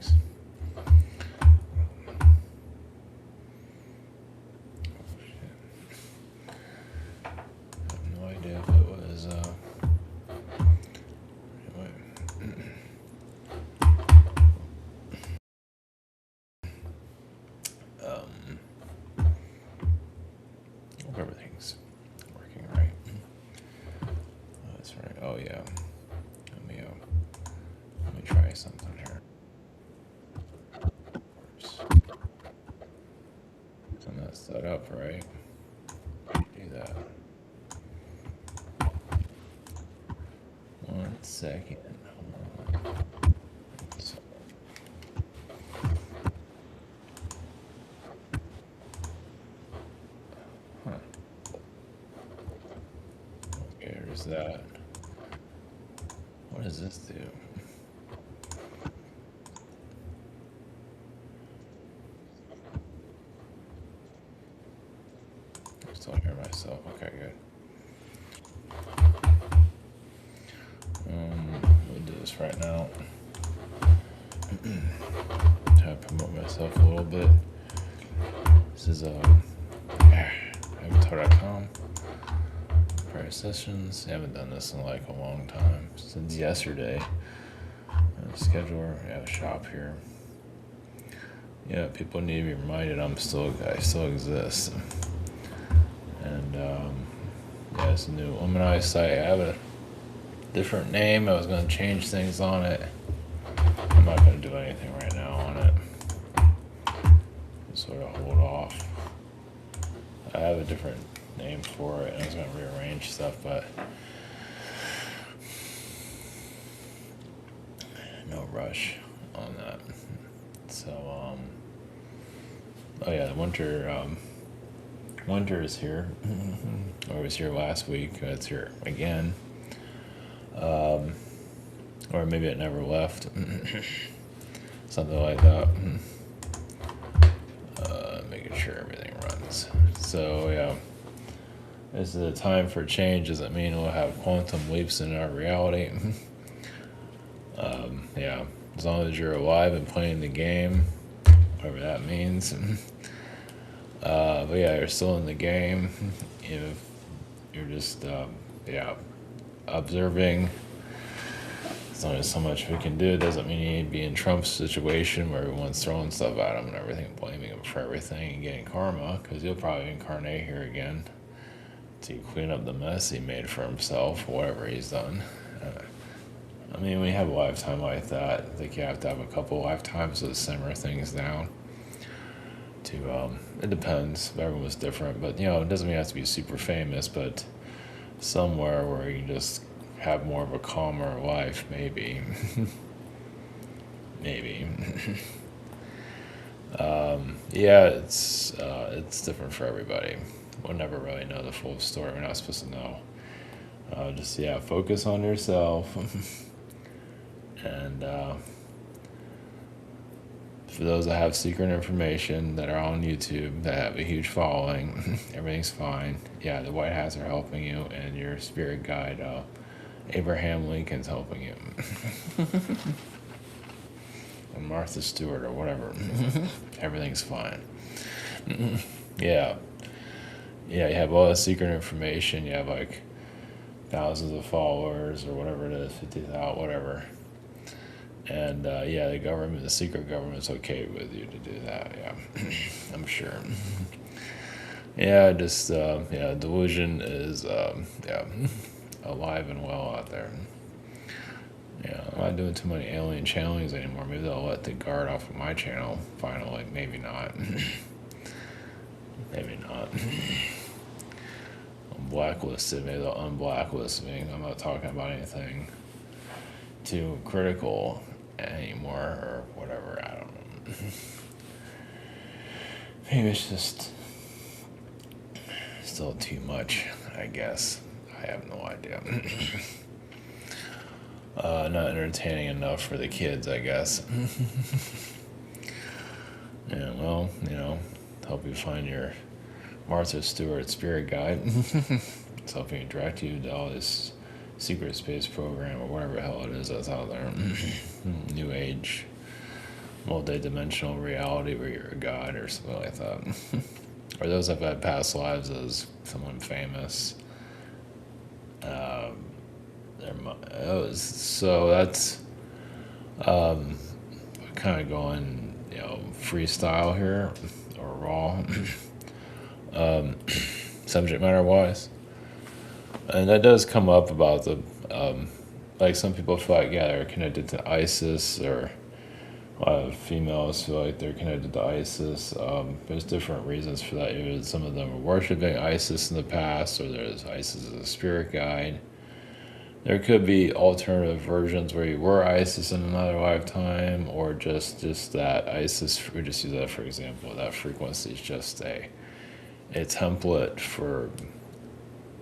everything's. No idea if it was. Hope everything's working right. That's right. Oh yeah. Let me try something here. So I'm not set up right. Do that. 1 second. So, okay, there's that. What does this do? I still hear myself. Okay, good. We'll do this right now. Try to promote myself a little bit. This is avatar.com. Prior sessions. I haven't done this in like a long time. Since yesterday. Scheduler. Yeah, shop here. Yeah, people need to be reminded I still exist. And yeah, it's a new Illumi site. I have a different name. I was going to change things on it. I'm not going to do anything right now on it. Just sort of hold off. I have a different name for it, and I was going to rearrange stuff, but no rush on that. So, oh yeah, the winter is here. Or it was here last week. It's here again. Or maybe it never left. Something like that. Making sure everything runs. So yeah, this is a time for change. Doesn't mean we'll have quantum leaps in our reality. Yeah, as long as you're alive and playing the game, whatever that means. But yeah, you're still in the game. If you're just observing. There's only so much we can do. It doesn't mean you need to be in Trump's situation where everyone's throwing stuff at him and everything, blaming him for everything and getting karma, because he'll probably incarnate here again to clean up the mess he made for himself, whatever he's done. I mean, when you have a lifetime like that, I think you have to have a couple lifetimes to simmer things down. It depends. Everyone's different, but it doesn't mean you have to be super famous, but somewhere where you can just have more of a calmer life, maybe. Maybe. Yeah, it's different for everybody. We'll never really know the full story. We're not supposed to know. Just focus on yourself. And for those that have secret information that are on YouTube that have a huge following, everything's fine. Yeah, the White Hats are helping you, and your spirit guide, Abraham Lincoln's helping you. And Martha Stewart or whatever. Everything's fine. Yeah. Yeah, you have all the secret information. You have like thousands of followers or whatever it is, 50,000, whatever. And the government, the secret government's okay with you to do that. Yeah, I'm sure. Yeah, just delusion is alive and well out there. Yeah, I'm not doing too many alien channelings anymore. Maybe they'll let the guard off of my channel finally. Maybe not. Maybe not. I'm blacklisted. Maybe they'll unblacklist me. I'm not talking about anything too critical anymore or whatever. I don't know. Maybe it's just still too much, I guess. I have no idea. Not entertaining enough for the kids, I guess. Yeah, well, help you find your Martha Stewart spirit guide. It's helping direct you to all this secret space program or whatever the hell it is that's out there. New Age multi-dimensional reality where you're a god or something like that. Or those have had past lives as someone famous. So that's kind of going, freestyle here or raw, subject matter wise, and that does come up about the like some people feel like they're connected to ISIS, or a lot of females feel like they're connected to ISIS. There's different reasons for that. Either some of them were worshiping ISIS in the past, or there's ISIS as a spirit guide. There could be alternative versions where you were ISIS in another lifetime, or just that ISIS, we just use that for example, that frequency is just a template for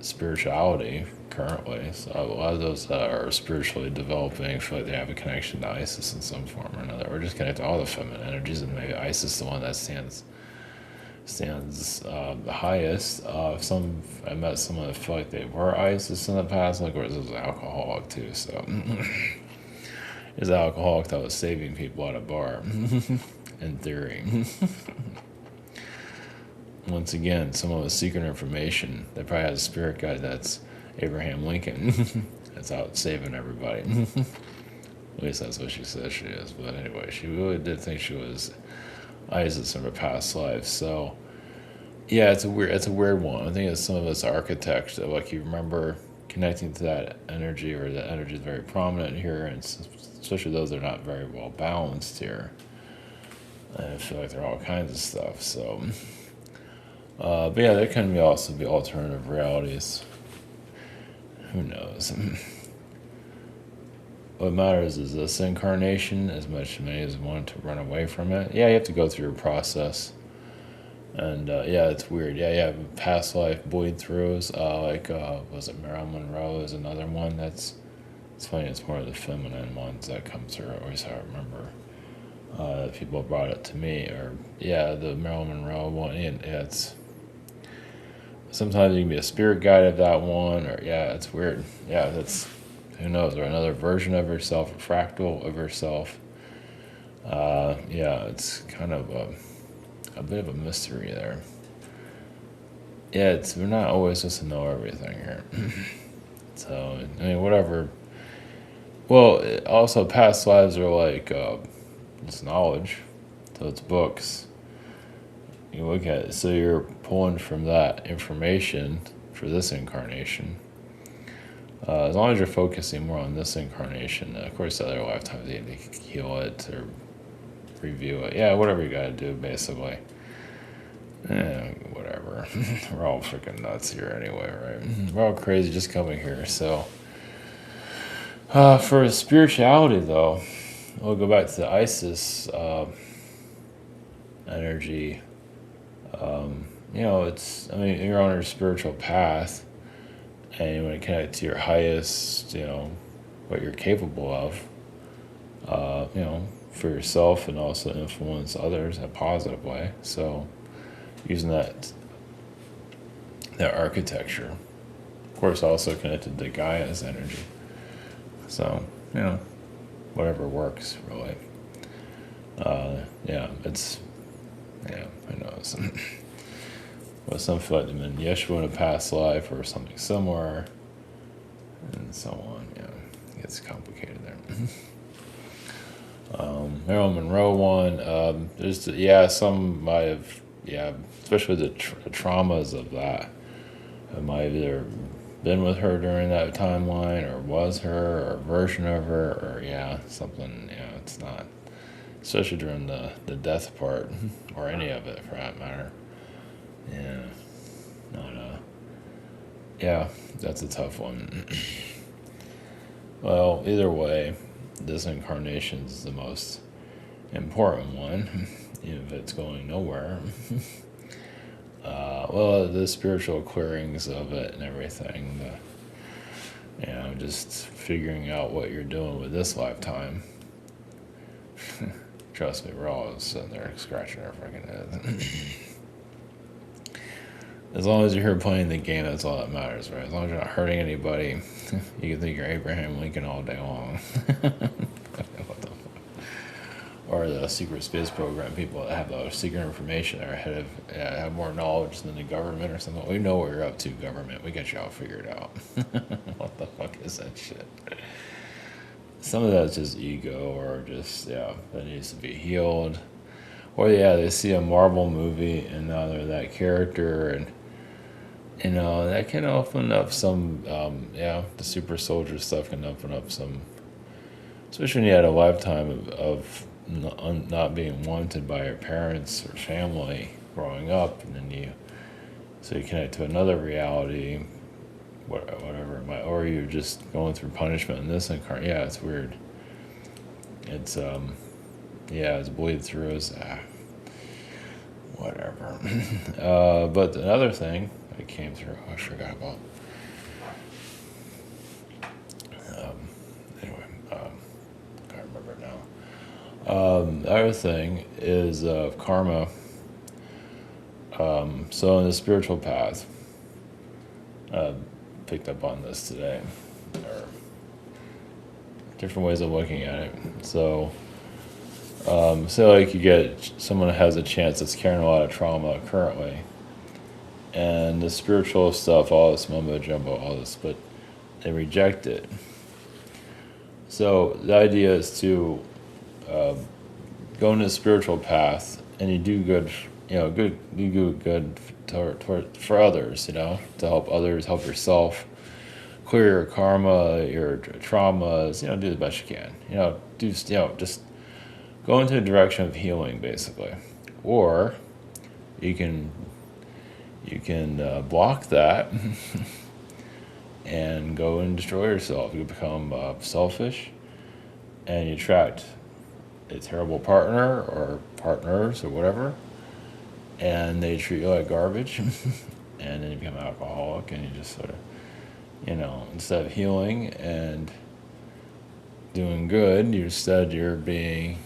spirituality currently. So a lot of those that are spiritually developing feel like they have a connection to ISIS in some form or another, or just connect to all the feminine energies, and maybe ISIS is the one that stands the highest. I met someone that felt like they were ISIS in the past, like where this was an alcoholic too. So is an alcoholic that was saving people at a bar, in theory. Once again, someone with secret information. They probably has a spirit guide that's Abraham Lincoln. That's out saving everybody. At least that's what she says she is. But anyway, she really did think she was ISIS in her past life. So yeah, it's a weird one. I think it's some of us architects that, like, you remember connecting to that energy, or that energy is very prominent here, and especially those that are not very well balanced here. And I feel like there are all kinds of stuff. So but yeah, there can also be alternative realities. Who knows? What matters is this incarnation, as much as many as want to run away from it. Yeah, you have to go through your process. And yeah, it's weird. Yeah, you have past life bleed throughs. Was it Marilyn Monroe is another one that's, it's funny, it's more of the feminine ones that come through. At least I remember. People brought it to me. Or, yeah, the Marilyn Monroe one. And it's, sometimes you can be a spirit guide of that one. Or, yeah, it's weird. Yeah, that's, who knows, or another version of herself, a fractal of herself. Yeah, it's kind of a bit of a mystery there. Yeah, we're not always supposed to know everything here. So, I mean, whatever. Well, also past lives are like it's knowledge, so it's books. You look at it, so you're pulling from that information for this incarnation. As long as you're focusing more on this incarnation, of course, the other lifetimes you need to heal it or review it. Yeah, whatever you gotta do, basically. Whatever. We're all freaking nuts here anyway, right? We're all crazy just coming here. So, for spirituality, though, we'll go back to the ISIS energy. You're on your spiritual path, and you want to connect to your highest, what you're capable of, for yourself, and also influence others in a positive way. So using that architecture, of course, also connected to Gaia's energy. So, whatever works, really. Who knows? Well, some feel like they've been Yeshua in a past life or something similar, and so on. Yeah, it gets complicated there. Marilyn Monroe one. Some might have, especially the traumas of that. I might have either been with her during that timeline, or was her, or a version of her, or something. It's not, especially during the death part, or any of it for that matter. That's a tough one. Well, either way, this incarnation is the most important one, even if it's going nowhere. The spiritual clearings of it and everything, just figuring out what you're doing with this lifetime. Trust me, we're all sitting there scratching our freaking heads. As long as you're here playing the game, that's all that matters, right? As long as you're not hurting anybody, you can think you're Abraham Lincoln all day long. What the fuck? or the secret space program people that have the secret information are ahead of, have more knowledge than the government or something. We know what you're up to, government. We got you all figured out. What the fuck is that shit? Some of that's just ego, or just, that needs to be healed. Or they see a Marvel movie and now they're that character, and that can open up some, the super soldier stuff can open up some, especially when you had a lifetime of not being wanted by your parents or family growing up, and then you connect to another reality, whatever it might, or you're just going through punishment in this incarnate. Yeah, it's weird. It's it's bleed through as whatever. But another thing that came through, I forgot about. Can't remember it now. The other thing is karma. So in the spiritual path, picked up on this today, or different ways of looking at it. So, like you get someone has a chance that's carrying a lot of trauma currently, and the spiritual stuff, all this mumbo jumbo, all this, but they reject it. So the idea is to go into the spiritual path, and you do good, you do good for others, to help others, help yourself, clear your karma, your traumas, do the best you can, just go into a direction of healing, basically. Or you can block that and go and destroy yourself. You become selfish, and you attract a terrible partner or partners or whatever, and they treat you like garbage, and then you become an alcoholic, and you just sort of, instead of healing and doing good, you're being,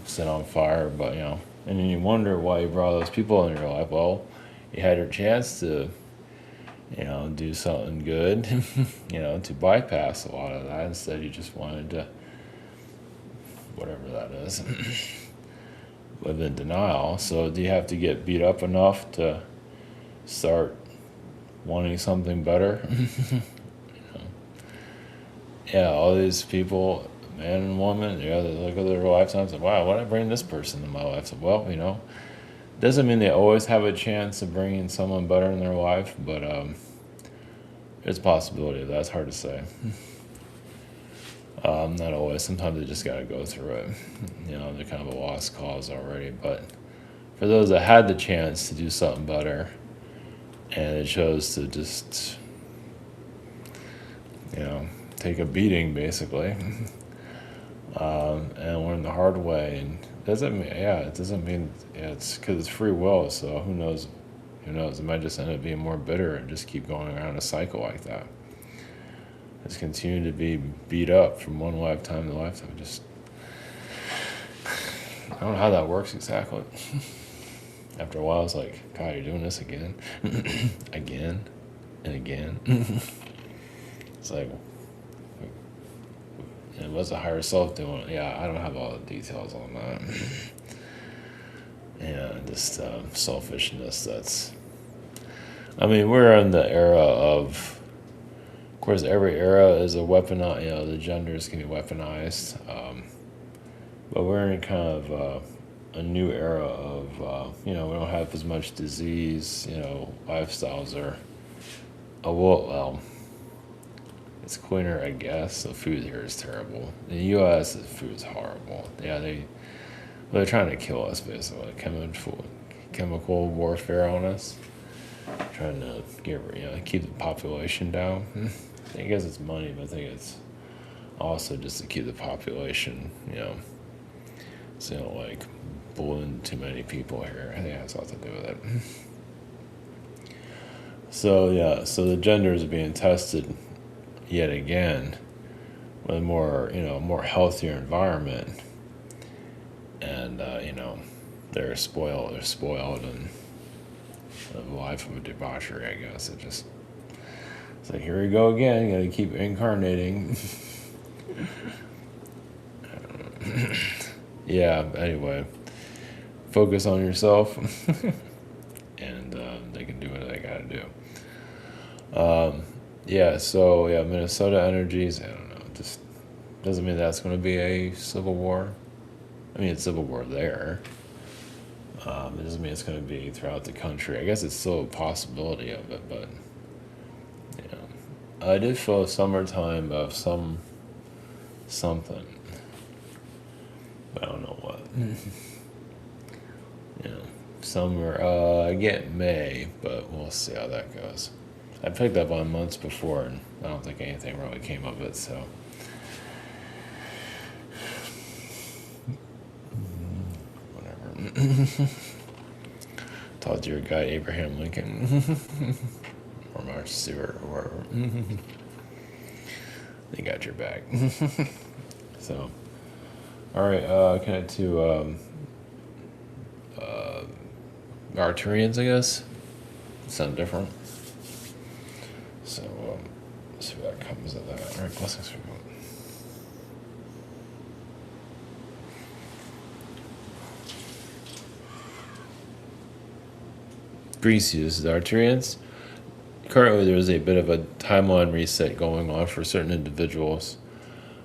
set on fire, but, and then you wonder why you brought those people in your life. Well, you had your chance to, do something good, to bypass a lot of that. Instead, you just wanted to, whatever that is, live in denial. So do you have to get beat up enough to start wanting something better? All these people, man and woman, they look at their lifetimes and, wow, why did I bring this person in my life? So, well, doesn't mean they always have a chance of bringing someone better in their life, but there's a possibility of that. It's hard to say. Not always. Sometimes they just got to go through it. They're kind of a lost cause already. But for those that had the chance to do something better, and they chose to just, take a beating, basically, and learn the hard way. And it doesn't mean it's because it's free will. So who knows? It might just end up being more bitter and just keep going around a cycle like that. Just continue to be beat up from one lifetime to lifetime. I don't know how that works exactly. After a while, it's like, God, you're doing this again, again, and again. It's like, what's the higher self doing? Yeah, I don't have all the details on that. Just selfishness. We're in the era of course, every era is a weaponized, the genders can be weaponized. But we're in kind of a new era of, we don't have as much disease, lifestyles are, it's cleaner, I guess. The food here is terrible. In the U.S., the food's horrible. Yeah, they're trying to kill us, basically. Chemical warfare on us. Trying to keep the population down. I guess it's money, but I think it's also just to keep the population, bullying too many people here. I think it has a lot to do with it. So the genders are being tested yet again with more healthier environment, and they're spoiled and a life of a debauchery, I guess. It's like, here we go again, gotta keep incarnating. yeah, anyway, focus on yourself, and they can do what they gotta do. Yeah, so yeah, Minnesota energies. I don't know. Just doesn't mean that's going to be a civil war. I mean, it's civil war there. It doesn't mean it's going to be throughout the country. I guess it's still a possibility of it, but you know, I did feel summertime of something. But I don't know what. You know, summer. I get May, but we'll see how that goes. I picked up on months before, and I don't think anything really came of it. So. Talk to your guy Abraham Lincoln or Mark Stewart or whatever. They got your back. So, all right. Connect to Arcturians, I guess. Sound different. So, let's see what comes of that. All right, blessings for you. Greece the Arcturians. Currently, there is a bit of a timeline reset going on for certain individuals,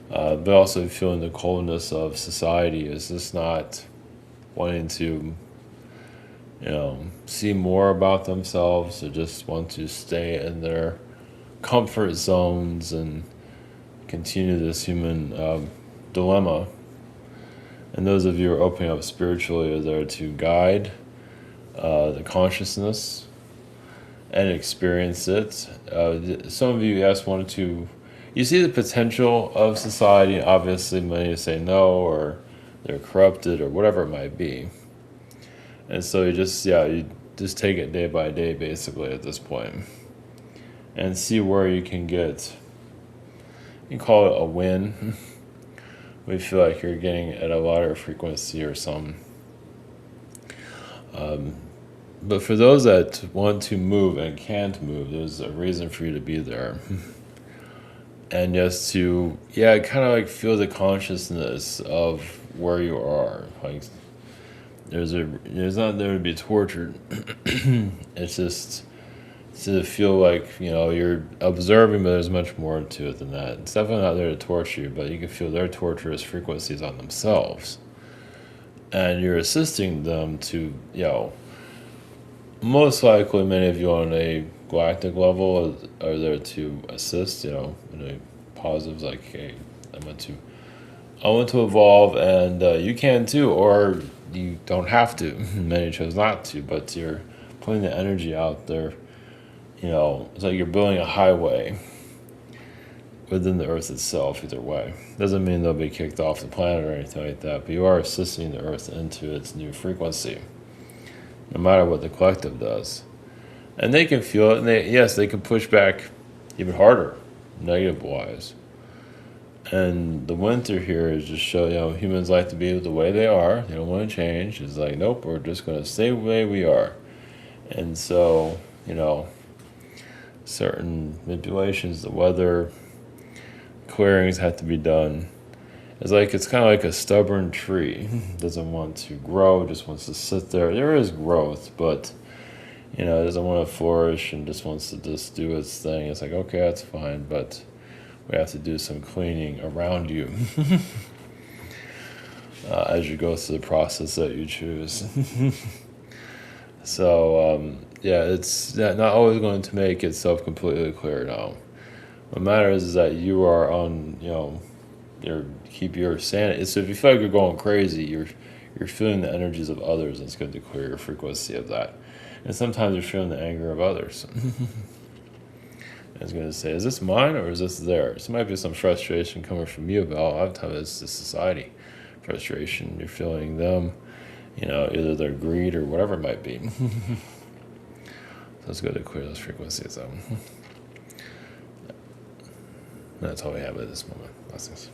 but also feeling the coldness of society is just not wanting to, see more about themselves, or just want to stay in their comfort zones and continue this human dilemma. And those of you who are opening up spiritually are there to guide the consciousness and experience it. Some of you, yes, wanted to, you see the potential of society. Obviously, many say no, or they're corrupted, or whatever it might be. And so you just take it day by day, basically, at this point, and see where you can get, you call it a win. We feel like you're getting at a lighter frequency or some. But for those that want to move and can't move, there's a reason for you to be there. And just to, kind of like feel the consciousness of where you are. Like, there's not there to be tortured. It's just to feel like, you're observing, but there's much more to it than that. It's definitely not there to torture you, but you can feel their torturous frequencies on themselves. And you're assisting them to, most likely many of you on a galactic level are there to assist, in a positives like, hey, I want to evolve, and you can too, or you don't have to. Many chose not to, but you're putting the energy out there. It's like you're building a highway within the Earth itself, either way. Doesn't mean they'll be kicked off the planet or anything like that, but you are assisting the Earth into its new frequency, no matter what the collective does. And they can feel it, and they can push back even harder, negative-wise. And the winter here is just show, humans like to be the way they are. They don't want to change. It's like, nope, we're just going to stay the way we are. And so, certain manipulations, the weather, clearings have to be done. It's kind of like a stubborn tree. Doesn't want to grow, just wants to sit there. There is growth, but it doesn't want to flourish and just wants to just do its thing. It's like, okay, that's fine, but we have to do some cleaning around you as you go through the process that you choose. So it's not always going to make itself completely clear now. What matters is that you are on, keep your sanity. So if you feel like you're going crazy, you're feeling the energies of others, and it's going to clear your frequency of that. And sometimes you're feeling the anger of others. It's going to say, is this mine or is this theirs? There might be some frustration coming from you, but a lot of times it's the society frustration. You're feeling them, either their greed or whatever it might be. So it's good to clear those frequencies out. That's all we have at this moment. Blessings.